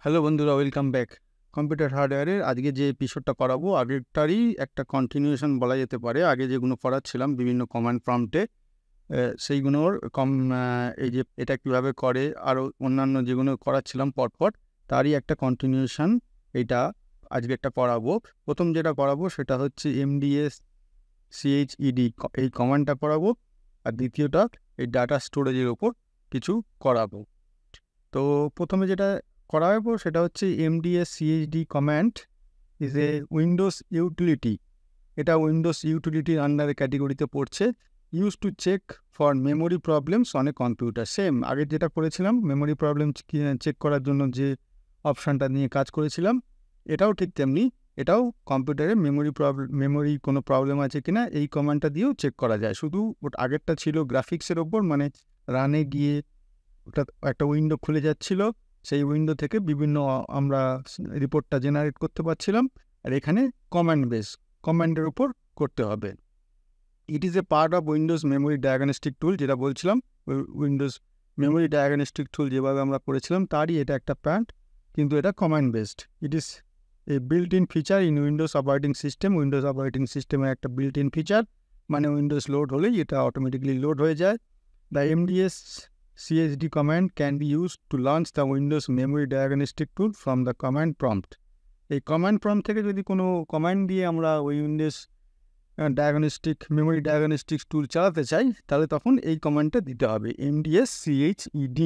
Hello বন্ধুরা, welcome back. Computer হার্ডওয়্যারের আজকে যে এপিসোডটা করাবো আগেরটারই একটা কন্টিনিউশন বলা যেতে পারে। আগে যেগুলো করাচ্ছিলাম বিভিন্ন কমান্ড প্রম্পটে, সেইগুলোর এই যে এটা কীভাবে করে আরও অন্যান্য যেগুলো করাচ্ছিলাম পরপর, তারই একটা কন্টিনিউশন এইটা আজকে একটা করাবো। প্রথম যেটা করাবো সেটা হচ্ছে MDS CHED এই কমান্ডটা করাবো, আর দ্বিতীয়টা এই ডাটা স্টোরেজের ওপর কিছু করাবো। তো প্রথমে যেটা করাবো সেটা হচ্ছে MDS CHD command is a Windows utility. এটা উইন্ডোজ ইউটিলিটির আন্ডারে ক্যাটেগরিতে পড়ছে। Use to check for memory problems on a computer. Same আগে যেটা করেছিলাম মেমোরি প্রবলেম চেক করার জন্য যে অপশানটা নিয়ে কাজ করেছিলাম, এটাও ঠিক তেমনি। এটাও কম্পিউটারে মেমোরি কোনো প্রবলেম আছে কিনা এই কমান্ডটা দিয়েও চেক করা যায়। শুধু আগেরটা ছিল গ্রাফিক্সের ওপর, মানে রানে গিয়ে ওটা একটা উইন্ডো খুলে যাচ্ছিল, সেই উইন্ডো থেকে বিভিন্ন আমরা রিপোর্টটা জেনারেট করতে পারছিলাম। আর এখানে কমান্ডের উপর করতে হবে। It is a part of Windows memory diagnostic টুল, যেটা বলছিলাম উইন্ডোজ মেমোরি ডায়াগনস্টিক টুল যেভাবে আমরা করেছিলাম তারই এটা একটা পার্ট, কিন্তু এটা command based. It is a built in feature in Windows operating system. Windows operating সিস্টেমের একটা বিল্ট ইন ফিচার, মানে উইন্ডোজ লোড হলেই এটা অটোমেটিকলি লোড হয়ে যায়। The MDS CHD command can be used to launch the Windows Memory Diagnostic Tool from the command prompt. এই command prompt থেকে যদি কোনো কমান্ড দিয়ে আমরা ওই উইন্ডোজ মেমোরি ডায়াগনস্টিক টুল চালাতে চাই, তাহলে তখন এই কমান্ডটা দিতে হবে, MDS CHED।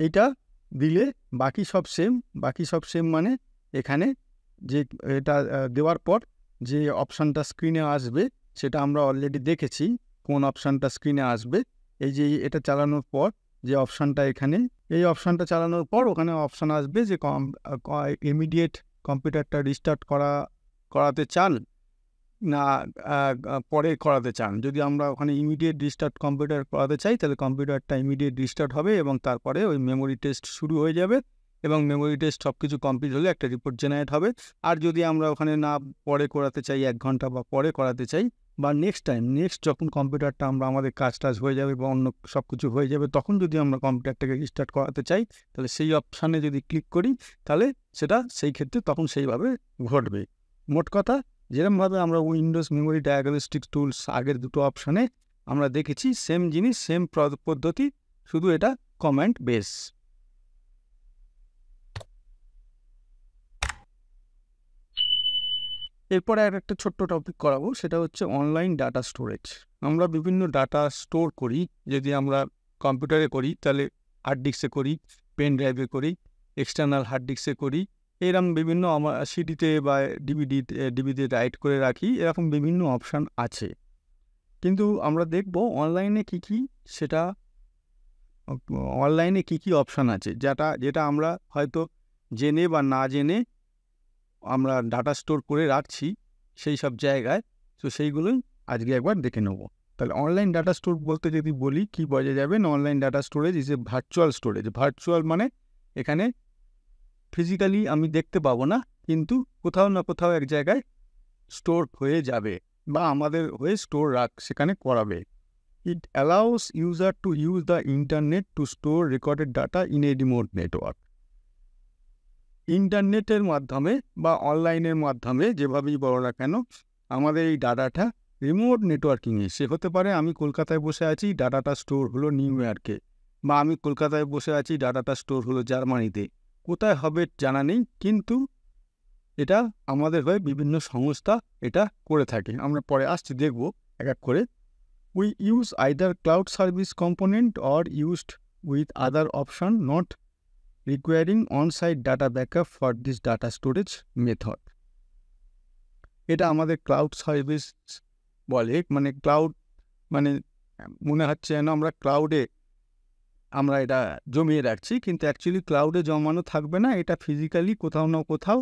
এটা দিলে বাকি সব সেম। মানে এখানে যে এটা দেওয়ার পর যে অপশানটা স্ক্রিনে আসবে সেটা আমরা অলরেডি দেখেছি কোন অপশানটা স্ক্রিনে আসবে। এই যে এটা চালানোর পর যে অপশানটা এখানে, এই অপশানটা চালানোর পর ওখানে অপশান আসবে যে ইমিডিয়েট কম্পিউটারটা রিস্টার্ট করাতে চান না পরে করাতে চান। যদি আমরা ওখানে ইমিডিয়েট রিস্টার্ট কম্পিউটার করাতে চাই, তাহলে কম্পিউটারটা ইমিডিয়েট রিস্টার্ট হবে এবং তারপরে ওই মেমোরি টেস্ট শুরু হয়ে যাবে, এবং মেমোরি টেস্ট সব কিছু কমপ্লিট হলে একটা রিপোর্ট জেনারেট হবে। আর যদি আমরা ওখানে না পরে করাতে চাই, 1 ঘন্টা বা পরে করাতে চাই, বা নেক্সট যখন কম্পিউটারটা আমাদের কাজ হয়ে যাবে বা অন্য সব কিছু হয়ে যাবে, তখন যদি আমরা কম্পিউটারটাকে রিস্টার্ট করাতে চাই, তাহলে সেই অপশানে যদি ক্লিক করি তাহলে সেটা সেই ক্ষেত্রে তখন সেইভাবে ঘটবে। মোট কথা, যেরকমভাবে আমরা উইন্ডোজ মেমোরি ডায়াগনস্টিক টুলস আগের দুটো অপশানে আমরা দেখেছি, সেম জিনিস, সেম পদ্ধতি, শুধু এটা কমান্ড বেস। এরপরে আর একটা ছোট্ট টপিক করাবো, সেটা হচ্ছে অনলাইন ডাটা স্টোরেজ। আমরা বিভিন্ন ডাটা স্টোর করি, যদি আমরা কম্পিউটারে করি তাহলে হার্ড ডিস্কে করি, পেন ড্রাইভে করি, এক্সটার্নাল হার্ড ডিস্কে করি, এরকম বিভিন্ন আমার সিডিতে বা ডিভিডিতে রাইট করে রাখি, এরকম বিভিন্ন অপশান আছে। কিন্তু আমরা দেখব অনলাইনে কী কী অপশান আছে, যেটা আমরা হয়তো জেনে বা না জেনে আমরা ডাটা স্টোর করে রাখছি সেই সব জায়গায়। তো সেইগুলোই আজকে একবার দেখে নেব। তাহলে অনলাইন ডাটা স্টোর বলতে যদি বলি, কি বোঝা যাবে? Online data storage is a virtual storage. Virtual মানে এখানে ফিজিক্যালি আমি দেখতে পাবো না, কিন্তু কোথাও না কোথাও এক জায়গায় স্টোর হয়ে যাবে বা আমাদের হয়ে সেখানে করাবে। It allows user to use the internet two store recorded data in a remote network. ইন্টারনেটের মাধ্যমে বা অনলাইনের মাধ্যমে যেভাবেই বলো না কেন, আমাদের এই ডাটাটা রিমোট নেটওয়ার্কিংয়ে, সে হতে পারে আমি কলকাতায় বসে আছি, ডাটাটা স্টোর হলো নিউ ইয়র্কে, বা আমি কলকাতায় বসে আছি, ডাটাটা স্টোর হলো জার্মানিতে। কোথায় হবে জানা নেই, কিন্তু এটা আমাদের হয়ে বিভিন্ন সংস্থা এটা করে থাকে। আমরা পরে আসছি, দেখব এক এক করে। We use either cloud service component or used with other option not requiring on-site data backup for this data storage method. এটা আমাদের ক্লাউড সার্ভিস বলে, মানে ক্লাউড মানে মনে হচ্ছে যেন আমরা ক্লাউডে আমরা এটা জমিয়ে রাখছি, কিন্তু অ্যাকচুয়ালি ক্লাউডে জমানো থাকবে না, এটা ফিজিক্যালি কোথাও না কোথাও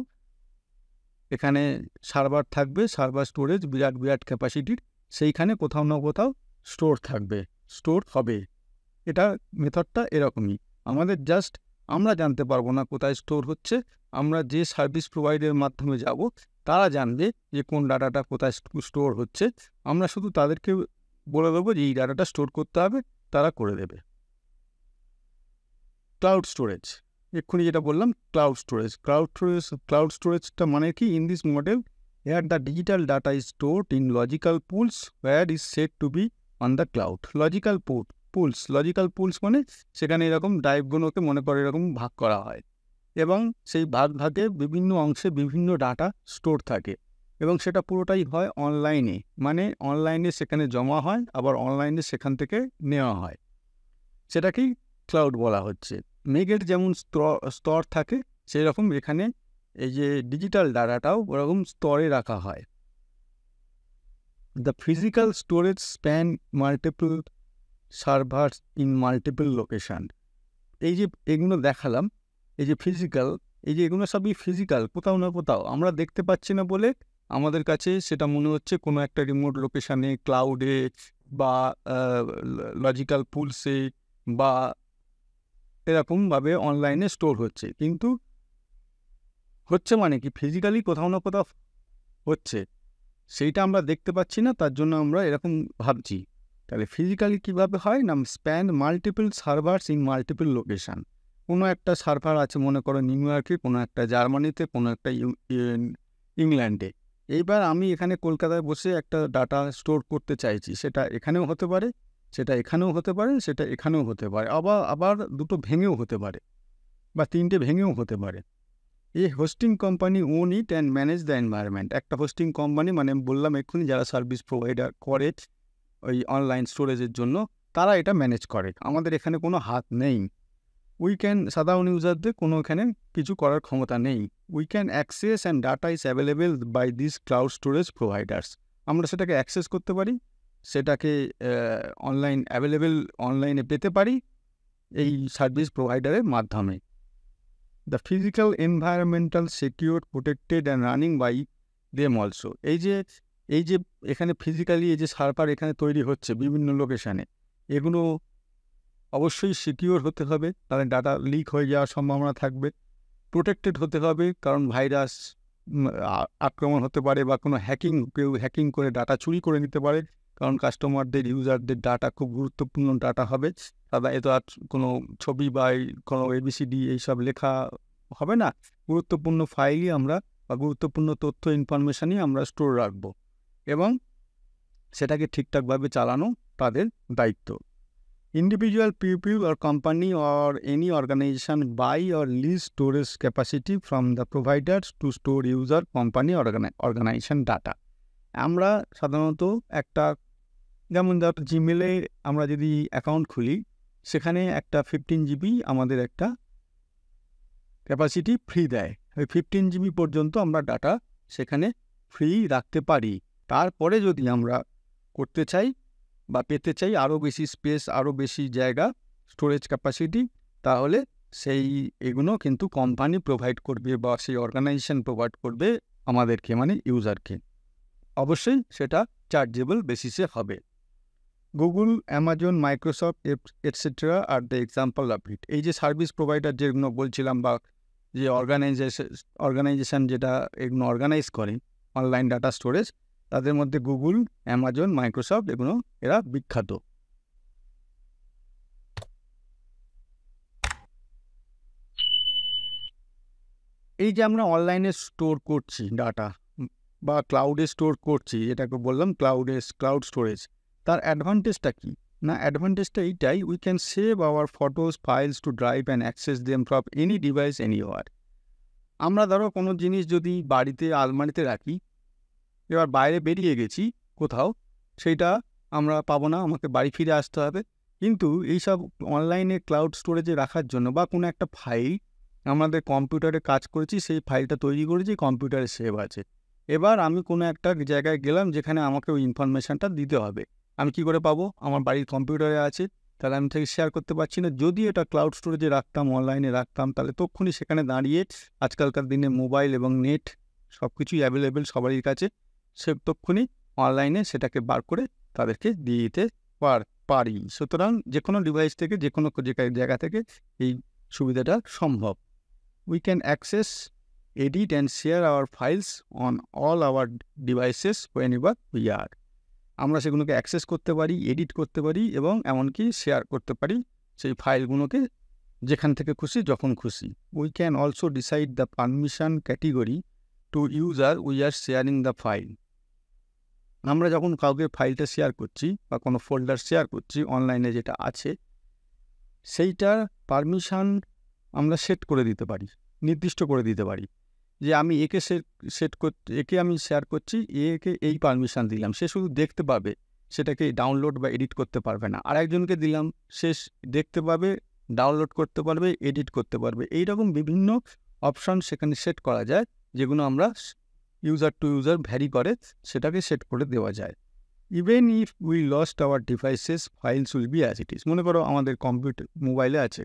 এখানে সার্ভার থাকবে, সার্ভার স্টোরেজ বিরাট বিরাট ক্যাপাসিটির, সেইখানে কোথাও না কোথাও স্টোর হবে। এটা মেথডটা এরকমই। আমাদের আমরা জানতে পারবো না কোথায় স্টোর হচ্ছে, আমরা যে সার্ভিস প্রোভাইডারের মাধ্যমে যাব তারা জানবে যে কোন ডাটাটা কোথায় স্টোর হচ্ছে। আমরা শুধু তাদেরকে বলে দেবো যে এই ডাটাটা স্টোর করতে হবে, তারা করে দেবে। ক্লাউড স্টোরেজ, এক্ষুনি যেটা বললাম ক্লাউড স্টোরেজটা মানে কি? In this model here the digital data is stored in logical pools where is set to be on the cloud. Logical pools মানে সেখানে এরকম ড্রাইভগুলোকে মনে করে এরকম ভাগ করা হয় এবং সেই ভাগে বিভিন্ন অংশে বিভিন্ন ডাটা স্টোর থাকে এবং সেটা পুরোটাই হয় অনলাইনে, মানে অনলাইনে সেখানে জমা হয় আবার অনলাইনে সেখান থেকে নেওয়া হয়, সেটাকেই ক্লাউড বলা হচ্ছে। মেঘের যেমন স্তর থাকে সেই রকম এখানে এই যে ডিজিটাল ডাটাটাও ওরকম স্তরে রাখা হয়। The physical storage span multiple servers in multiple location. এই যে এগুলো দেখালাম, এই যে ফিজিক্যাল, এই যে এগুলো সবই ফিজিক্যাল, কোথাও না কোথাও আমরা দেখতে পাচ্ছি না বলে আমাদের কাছে সেটা মনে হচ্ছে কোনো একটা রিমোট লোকেশানে, ক্লাউডে বা লজিক্যাল পুলসে বা এরকমভাবে অনলাইনে স্টোর হচ্ছে, কিন্তু হচ্ছে মানে কি ফিজিক্যালি কোথাও না কোথাও হচ্ছে, সেইটা আমরা দেখতে পাচ্ছি না, তার জন্য আমরা এরকম ভাবছি। তাহলে ফিজিক্যালি কীভাবে হয় না, span multiple servers in multiple location. কোনো একটা সার্ভার আছে মনে করো নিউ ইয়র্কে, কোনো একটা জার্মানিতে, কোনো একটা ইংল্যান্ডে। এইবার আমি এখানে কলকাতায় বসে একটা ডাটা স্টোর করতে চাইছি, সেটা এখানেও হতে পারে, সেটা এখানেও হতে পারে, সেটা এখানেও হতে পারে, আবার দুটো ভেঙেও হতে পারে বা তিনটে ভেঙেও হতে পারে। এই hosting company on it and manage the environment. একটা হোস্টিং কোম্পানি মানে বললাম এক্ষুনি যারা সার্ভিস প্রোভাইডার করে ওই অনলাইন স্টোরেজের জন্য, তারা এটা ম্যানেজ করে, আমাদের এখানে কোনো হাত নেই। সাধারণ ইউজারদের কোনো এখানে কিছু করার ক্ষমতা নেই। We can access and data is available by this cloud storage providers. আমরা সেটাকে অ্যাক্সেস করতে পারি, সেটাকে অনলাইনে পেতে পারি এই সার্ভিস প্রোভাইডারের মাধ্যমে। The physical environmental secure protected and running by them also. এই যে এখানে ফিজিক্যালি এই যে সার্ভার এখানে তৈরি হচ্ছে বিভিন্ন লোকেশানে, এগুলো অবশ্যই সিকিউর হতে হবে, তাহলে ডাটা লিক হয়ে যাওয়ার সম্ভাবনা থাকবে। প্রোটেক্টেড হতে হবে, কারণ ভাইরাস আক্রমণ হতে পারে বা কোনো কেউ হ্যাকিং করে ডাটা চুরি করে নিতে পারে, কারণ কাস্টমারদের ইউজারদের ডাটা খুব গুরুত্বপূর্ণ ডাটা হবে। তারা এত আর কোনো ছবি বা কোনো ABCD এইসব লেখা হবে না, গুরুত্বপূর্ণ ফাইলই আমরা বা গুরুত্বপূর্ণ তথ্য ইনফরমেশানই আমরা স্টোর রাখবো এবং সেটাকে ঠিকঠাকভাবে চালানো তাদের দায়িত্ব। Individual people or company or any organization buy or lease storage capacity from the providers to store user company organization data. আমরা সাধারণত একটা, যেমন ধর জিমেলে আমরা যদি অ্যাকাউন্ট খুলি, সেখানে একটা 15 GB আমাদের একটা ক্যাপাসিটি ফ্রি দেয়। ওই 15 GB পর্যন্ত আমরা ডাটা সেখানে ফ্রি রাখতে পারি। তারপরে যদি আমরা করতে চাই বা পেতে চাই আরও বেশি স্পেস, আরও বেশি জায়গা, স্টোরেজ ক্যাপাসিটি, তাহলে এগুলো কিন্তু কোম্পানি প্রোভাইড করবে বা সেই অর্গানাইজেশন প্রোভাইড করবে আমাদেরকে, মানে ইউজারকে। অবশ্যই সেটা চার্জেবল বেসিসে হবে। Google, Amazon, Microsoft etcetera are the example of it. এই যে সার্ভিস প্রোভাইডার যেগুলো বলছিলাম বা যে অর্গানাইজেশন যেটা এগুলো অর্গানাইজ করে অনলাইন ডাটা স্টোরেজ, তাদের মধ্যে গুগল, অ্যামাজন, মাইক্রোসফট এরা বিখ্যাত। এই যে আমরা অনলাইনে স্টোর করছি ডাটা বা ক্লাউডে স্টোর করছি, যেটাকে বললাম ক্লাউড স্টোরেজ, তার অ্যাডভান্টেজটা কী? না, অ্যাডভান্টেজটা এইটাই, we can save our photos, files to drive and access them from any device anywhere. আমরা ধরো কোনো জিনিস যদি বাড়িতে আলমারিতে রাখি, এবার বাইরে বেরিয়ে গেছি কোথাও, সেইটা আমরা পাবো না, আমাকে বাড়ি ফিরে আসতে হবে। কিন্তু এইসব অনলাইনে ক্লাউড স্টোরেজে রাখার জন্য বা কোনো একটা ফাইল আমাদের কম্পিউটারে কাজ করেছি, সেই ফাইলটা তৈরি করেছি, কম্পিউটারে সেভ আছে। এবার আমি কোনো একটা জায়গায় গেলাম যেখানে আমাকে ওই ইনফরমেশানটা দিতে হবে, আমি কি করে পাবো? আমার বাড়ির কম্পিউটারে আছে, তাহলে আমি থেকে শেয়ার করতে পারছি না। যদি এটা ক্লাউড স্টোরেজে রাখতাম, অনলাইনে রাখতাম, তাহলে তক্ষুনি সেখানে দাঁড়িয়ে আজকালকার দিনে মোবাইল এবং নেট সব কিছুই অ্যাভেলেবেল সবারই কাছে, সে তক্ষুনি অনলাইনে সেটাকে বার করে তাদেরকে দিয়ে দিতে পারি। সুতরাং যে কোনো ডিভাইস থেকে, যে কোনো জায়গা থেকে এই সুবিধাটা সম্ভব। We can access, edit and share our files on all our devices when ever we are. আমরা সেগুলোকে অ্যাক্সেস করতে পারি, এডিট করতে পারি এবং এমনকি শেয়ার করতে পারি সেই ফাইলগুলোকে যেখান থেকে খুশি যখন খুশি। We can also decide the permission category to user we are sharing the file. আমরা যখন কাউকে ফাইলটা শেয়ার করছি বা কোনো ফোল্ডার শেয়ার করছি অনলাইনে যেটা আছে, সেইটার পারমিশন আমরা সেট করে দিতে পারি, নির্দিষ্ট করে দিতে পারি যে আমি একে একে আমি শেয়ার করছি, একে এই পারমিশন দিলাম, সে শুধু দেখতে পাবে, সেটাকে ডাউনলোড বা এডিট করতে পারবে না। আর একজনকে দিলাম, সে দেখতে পাবে, ডাউনলোড করতে পারবে, এডিট করতে পারবে। এইরকম বিভিন্ন অপশান সেখানে সেট করা যায়, যেগুলো আমরা ইউজার টু ইউজার ভ্যারি করে সেটাকে সেট করে দেওয়া যায়। Even if we lost our devices files will be as it is. মনে করো আমাদের কম্পিউটার মোবাইলে আছে,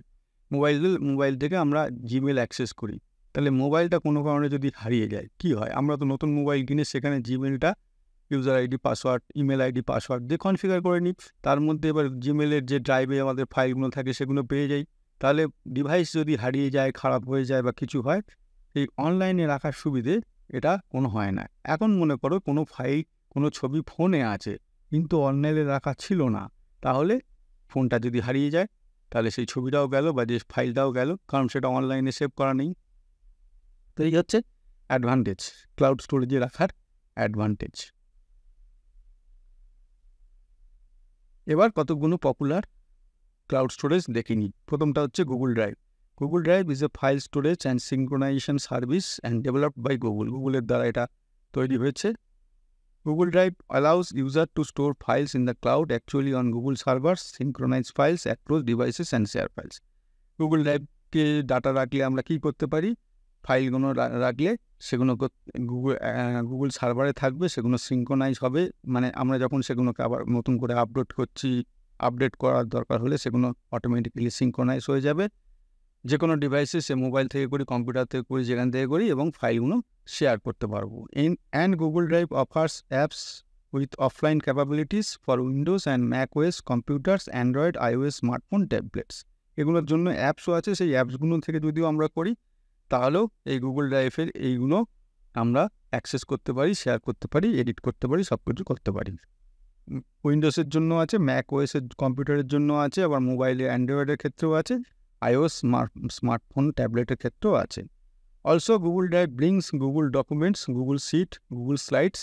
মোবাইল থেকে আমরা জিমেল অ্যাক্সেস করি, তাহলে মোবাইলটা কোনো কারণে যদি হারিয়ে যায় কী হয়? আমরা তো নতুন মোবাইল কিনে সেখানে জিমেলটা user ID password, email ID password দিয়ে কনফিগার করে নিই, তার মধ্যে এবার জিমেলের যে ড্রাইভে আমাদের ফাইলগুলো থাকে সেগুলো পেয়ে যাই। তাহলে ডিভাইস যদি হারিয়ে যায়, খারাপ হয়ে যায় বা কিছু হয়, এই অনলাইনে রাখার সুবিধে এটা কোনো হয় না। এখন মনে করো কোনো ফাইল, কোনো ছবি ফোনে আছে কিন্তু অনলাইনে রাখা ছিল না, তাহলে ফোনটা যদি হারিয়ে যায় তাহলে সেই ছবিটাও গেল বা যে ফাইলটাও গেল, কারণ সেটা অনলাইনে সেভ করা নেই। তো এই হচ্ছে অ্যাডভান্টেজ, ক্লাউড স্টোরেজে রাখার অ্যাডভান্টেজ। এবার কতগুলো পপুলার ক্লাউড স্টোরেজ দেখে নিই। প্রথমটা হচ্ছে Google Drive. Google Drive is a file storage and synchronization service and developed by গুগলের দ্বারা এটা তৈরি হয়েছে। Google Drive allows user to store files in the cloud, actually on Google servers, synchronize files across devices and share files. Google Drive-কে data রাখলে আমরা কী করতে পারি? ফাইলগুলো রাখলে সেগুলো গুগল সার্ভারে থাকবে, সেগুলো সিঙ্ক্রোনাইজ হবে, মানে আমরা যখন সেগুলোকে আবার নতুন করে আপডেট করার দরকার হলে সেগুলো অটোমেটিক্যালি সিঙ্ক্রোনাইজ হয়ে যাবে। যে কোনো ডিভাইসে, সে মোবাইল থেকে করি, কম্পিউটার থেকে করি, যেখান থেকে করি, এবং ফাইলগুলো শেয়ার করতে পারবো। And Google Drive offers apps with offline capabilities for Windows and Mac OS computers, Android, iOS smartphone, tablets. এগুলোর জন্য অ্যাপসও আছে, সেই অ্যাপসগুলো থেকে যদিও আমরা করি, তাহলেও এই গুগল ড্রাইভের এইগুলো আমরা অ্যাক্সেস করতে পারি, শেয়ার করতে পারি, এডিট করতে পারি, সব কিছু করতে পারি। উইন্ডোজের জন্য আছে, ম্যাক ওএসের কম্পিউটারের জন্য আছে, আবার মোবাইলে অ্যান্ড্রয়েডের ক্ষেত্রেও আছে, iOS স্মার্টফোন, ট্যাবলেটের ক্ষেত্রেও আছে। Also Google Drive brings Google documents, Google sheet, Google slides,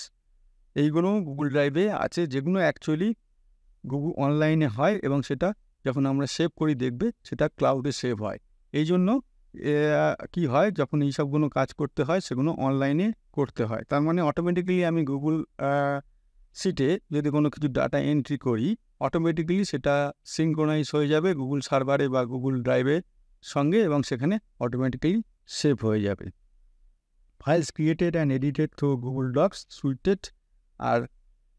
এইগুলো গুগল ড্রাইভে আছে, যেগুলো অ্যাকচুয়ালি গুগল অনলাইনে হয়, এবং সেটা যখন আমরা সেভ করি দেখবে সেটা ক্লাউডে সেভ হয়। এই জন্য কী হয়, যখন এইসবগুলো কাজ করতে হয় সেগুলো অনলাইনে করতে হয়। তার মানে অটোমেটিক্যালি আমি গুগল শিটে যদি কোনো কিছু ডাটা এন্ট্রি করি, অটোমেটিক্যালি সেটা সিঙ্ক্রোনাইজ হয়ে যাবে গুগল সার্ভারে বা গুগল ড্রাইভের সঙ্গে, এবং সেখানে অটোমেটিক্যালি সেভ হয়ে যাবে। Files created and edited through Google docs suited are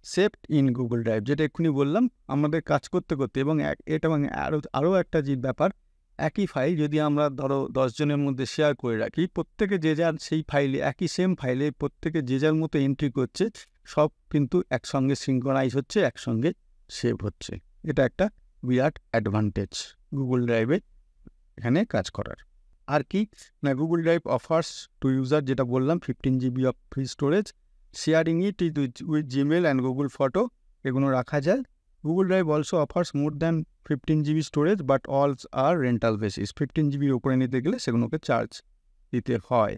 saved in Google Drive, যেটা এক্ষুনি বললাম, আমাদের কাজ করতে করতে। এবং এটা আরও একটা যে ব্যাপার, একই ফাইল যদি আমরা ধরো 10 জনের মধ্যে শেয়ার করে রাখি, প্রত্যেকে যে যার সেই ফাইলে, একই সেম ফাইলে প্রত্যেকে যে যার মতো এন্ট্রি করছে, সব কিন্তু একসঙ্গে সিঙ্ক্রোনাইজ হচ্ছে, একসঙ্গে সেভ হচ্ছে। এটা একটা বিরাট অ্যাডভান্টেজ গুগল ড্রাইভে এখানে কাজ করার। আর কি না, Google Drive offers to user, যেটা বললাম, 15 GB of free storage, sharing it with Gmail and Google photo, এগুলো রাখা যায়। Google Drive also offers more than 15 GB storage but also are rental basis. 15 GB উপরে নিতে গেলে সেগুলোকে চার্জ দিতে হয়।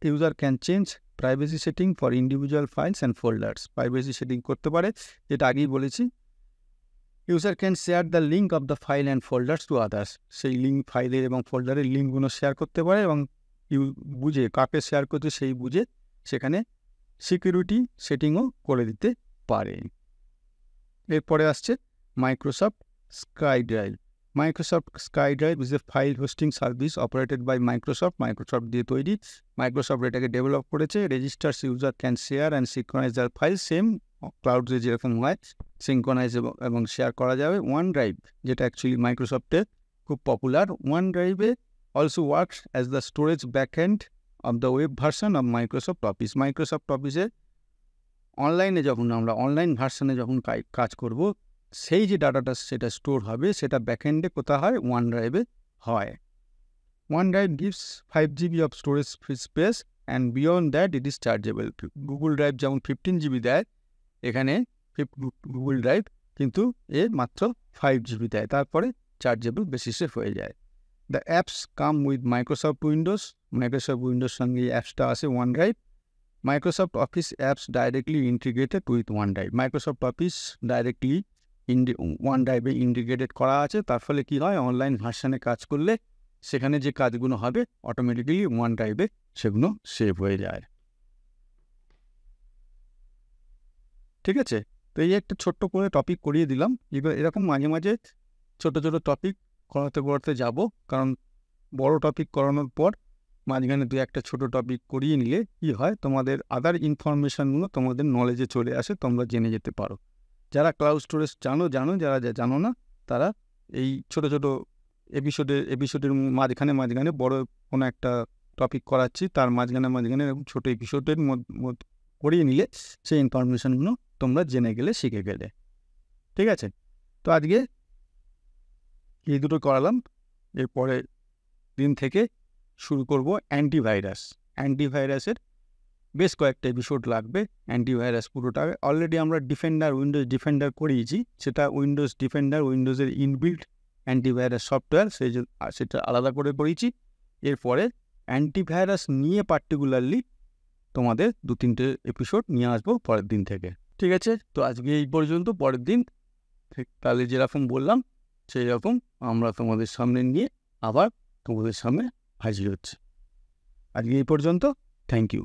User can change privacy setting for individual files and folders, privacy setting করতে পারে, যেটা আগেই বলেছি। User can share the link of the file and folders to others, সেই লিঙ্ক, ফাইলের এবং ফোল্ডারের লিঙ্কগুলো শেয়ার করতে পারে, এবং বুঝে কাকে শেয়ার করছে সেই বুঝে সেখানে সিকিউরিটি সেটিংও করে দিতে পারে। এরপরে আসছে Microsoft Sky Drive. Microsoft Sky Drive is a file hosting service operated by Microsoft দিয়ে তৈরি। মাইক্রোসফট এটাকে ডেভেলপ করেছে। Registered user can share and synchronize the file, same ক্লাউডে যেরকম হয় সিঙ্ক্রোনাইজ এবং শেয়ার করা যাবে। ওয়ান ড্রাইভ, যেটা অ্যাকচুয়ালি মাইক্রোসফটের খুব পপুলার, ওয়ান ড্রাইভে also works as the storage backend of the web version of Microsoft office. Microsoft অফিসে অনলাইনে যখন আমরা অনলাইন ভার্সনে যখন কাজ করব, সেই যে ডাটাটা সেটা স্টোর হবে, সেটা ব্যাকএন্ডে কোথা হয়? ওয়ান ড্রাইভে হয়। One drive gives 5 GB of storage space and beyond that it is chargeable. Google drive যেমন 15 GB দেয়, এখানে গুগল ড্রাইভ কিন্তু এর মাত্র 5 GB দেয়, তারপরে চার্জেবল বেসিসে হয়ে যায়। The apps come with Microsoft Windows সঙ্গে এই অ্যাপসটা আসে OneDrive। Microsoft Office apps directly integrated with OneDrive। Microsoft Office directly OneDrive-এ ইন্টিগ্রেটেড করা আছে। তার ফলে কি হয়, অনলাইন ভার্সানে কাজ করলে সেখানে যে কাজগুলো হবে অটোমেটিক্যালি OneDrive-এ সেগুলো সেভ হয়ে যায়। ঠিক আছে, তো এই একটা ছোট্ট করে টপিক করিয়ে দিলাম। এবার এরকম মাঝে মাঝে ছোট ছোট টপিক করাতে যাব, কারণ বড় টপিক করানোর পর মাঝখানে দু একটা ছোট টপিক করিয়ে নিলে কি হয়, তোমাদের আদার ইনফরমেশানগুলো তোমাদের নলেজে চলে আসে, তোমরা জেনে যেতে পারো। যারা ক্লাউড স্টোরেজ জানো, যারা জানো না তারা এই ছোট ছোট এপিসোডের মাঝখানে বড় কোনো একটা টপিক করাচ্ছি, তার মাঝখানে এরকম ছোটো এপিসোডের মধ্যে করিয়ে নিলে সেই ইনফরমেশানগুলো তোমরা জেনে গেলে, শিখে গেলে। ঠিক আছে, তো আজকে এই দুটো করালাম। এরপরে দিন থেকে শুরু করব অ্যান্টিভাইরাসের বেশ কয়েকটা এপিসোড লাগবে। অ্যান্টিভাইরাস পুরোটা অলরেডি আমরা উইন্ডোজ ডিফেন্ডার করিয়েছি, সেটা উইন্ডোজের ইনবিল্ট অ্যান্টিভাইরাস সফটওয়্যার, সেটা আলাদা করে করিয়েছি। এরপরে অ্যান্টিভাইরাস নিয়ে পার্টিকুলারলি তোমাদের 2-3টে এপিসোড নিয়ে আসবো পরের দিন থেকে। ঠিক আছে, তো আজকে এই পর্যন্ত। পরের দিন ঠিক তাহলে যেরকম বললাম সেই রকম আমরা তোমাদের সামনে নিয়ে আবার তোমাদের সামনে হাজির হচ্ছে। আজকে এই পর্যন্ত। Thank you.